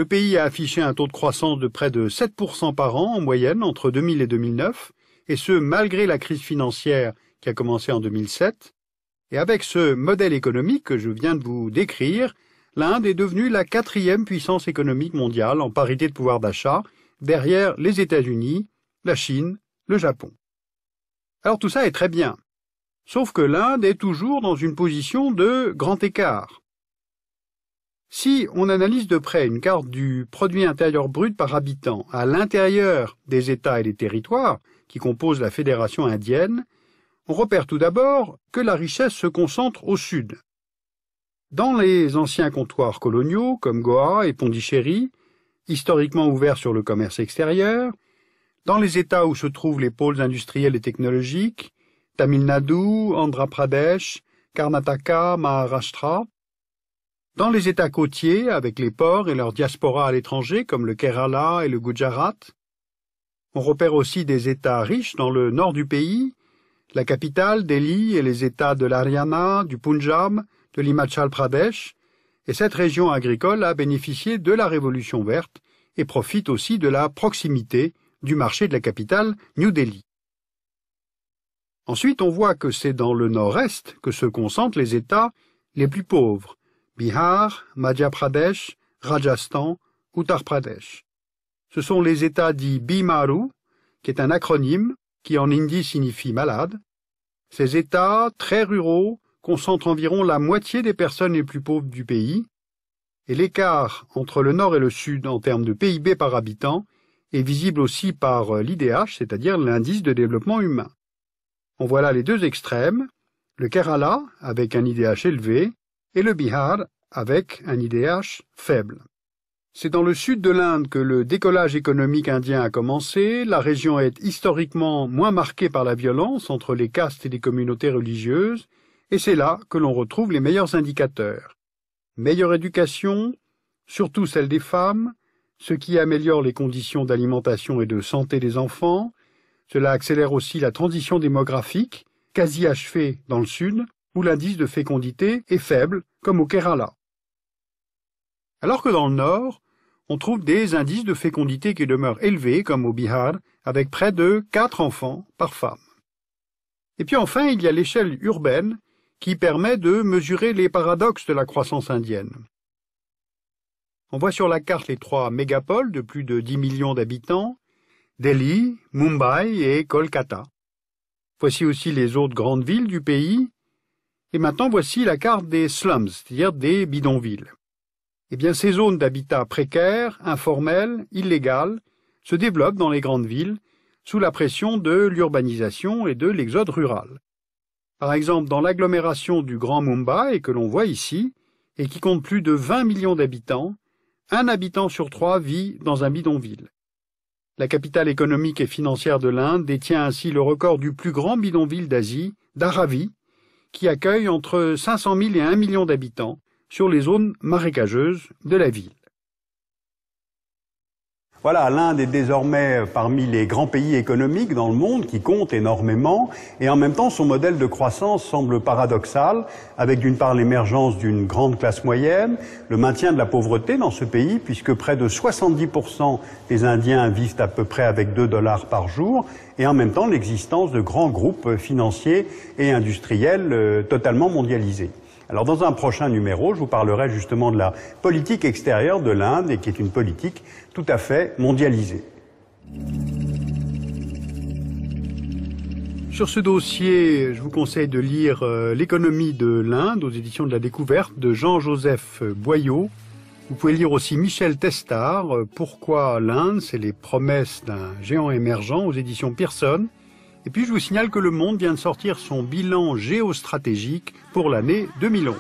Le pays a affiché un taux de croissance de près de 7% par an en moyenne entre 2000 et 2009, et ce malgré la crise financière qui a commencé en 2007. Et avec ce modèle économique que je viens de vous décrire, l'Inde est devenue la 4e puissance économique mondiale en parité de pouvoir d'achat, derrière les États-Unis, la Chine, le Japon. Alors tout ça est très bien, sauf que l'Inde est toujours dans une position de grand écart. Si on analyse de près une carte du produit intérieur brut par habitant à l'intérieur des États et des territoires qui composent la Fédération indienne, on repère tout d'abord que la richesse se concentre au sud. Dans les anciens comptoirs coloniaux comme Goa et Pondichéry, historiquement ouverts sur le commerce extérieur, dans les États où se trouvent les pôles industriels et technologiques, Tamil Nadu, Andhra Pradesh, Karnataka, Maharashtra, dans les États côtiers avec les ports et leur diaspora à l'étranger comme le Kerala et le Gujarat, on repère aussi des États riches dans le nord du pays, la capitale, Delhi, et les États de l'Haryana, du Punjab, de l'Himachal Pradesh, et cette région agricole a bénéficié de la Révolution verte et profite aussi de la proximité du marché de la capitale, New Delhi. Ensuite, on voit que c'est dans le nord-est que se concentrent les États les plus pauvres, Bihar, Madhya Pradesh, Rajasthan, Uttar Pradesh. Ce sont les États dits Bimaru, qui est un acronyme qui en hindi signifie malade. Ces États, très ruraux, concentrent environ la moitié des personnes les plus pauvres du pays, et l'écart entre le nord et le sud en termes de PIB par habitant est visible aussi par l'IDH, c'est-à-dire l'indice de développement humain. On voit là les deux extrêmes, le Kerala avec un IDH élevé et le Bihar avec un IDH faible. C'est dans le sud de l'Inde que le décollage économique indien a commencé. La région est historiquement moins marquée par la violence entre les castes et les communautés religieuses, et c'est là que l'on retrouve les meilleurs indicateurs. Meilleure éducation, surtout celle des femmes, ce qui améliore les conditions d'alimentation et de santé des enfants. Cela accélère aussi la transition démographique, quasi achevée dans le sud, où l'indice de fécondité est faible, comme au Kerala. Alors que dans le nord, on trouve des indices de fécondité qui demeurent élevés, comme au Bihar, avec près de 4 enfants par femme. Et puis enfin, il y a l'échelle urbaine, qui permet de mesurer les paradoxes de la croissance indienne. On voit sur la carte les 3 mégapoles de plus de 10 millions d'habitants, Delhi, Mumbai et Kolkata. Voici aussi les autres grandes villes du pays. Et maintenant, voici la carte des slums, c'est-à-dire des bidonvilles. Eh bien, ces zones d'habitat précaires, informelles, illégales, se développent dans les grandes villes sous la pression de l'urbanisation et de l'exode rural. Par exemple, dans l'agglomération du Grand Mumbai, que l'on voit ici, et qui compte plus de 20 millions d'habitants, 1 habitant sur 3 vit dans un bidonville. La capitale économique et financière de l'Inde détient ainsi le record du plus grand bidonville d'Asie, Dharavi, qui accueille entre 500 000 et 1 million d'habitants sur les zones marécageuses de la ville. Voilà, l'Inde est désormais parmi les grands pays économiques dans le monde qui comptent énormément et en même temps son modèle de croissance semble paradoxal avec d'une part l'émergence d'une grande classe moyenne, le maintien de la pauvreté dans ce pays puisque près de 70% des Indiens vivent à peu près avec $2 par jour et en même temps l'existence de grands groupes financiers et industriels totalement mondialisés. Alors dans un prochain numéro, je vous parlerai justement de la politique extérieure de l'Inde et qui est une politique tout à fait mondialisée. Sur ce dossier, je vous conseille de lire L'économie de l'Inde aux éditions de la Découverte de Jean-Joseph Boyau. Vous pouvez lire aussi Michel Testard, Pourquoi l'Inde, c'est les promesses d'un géant émergent aux éditions Pearson. Et puis je vous signale que Le Monde vient de sortir son bilan géostratégique pour l'année 2011.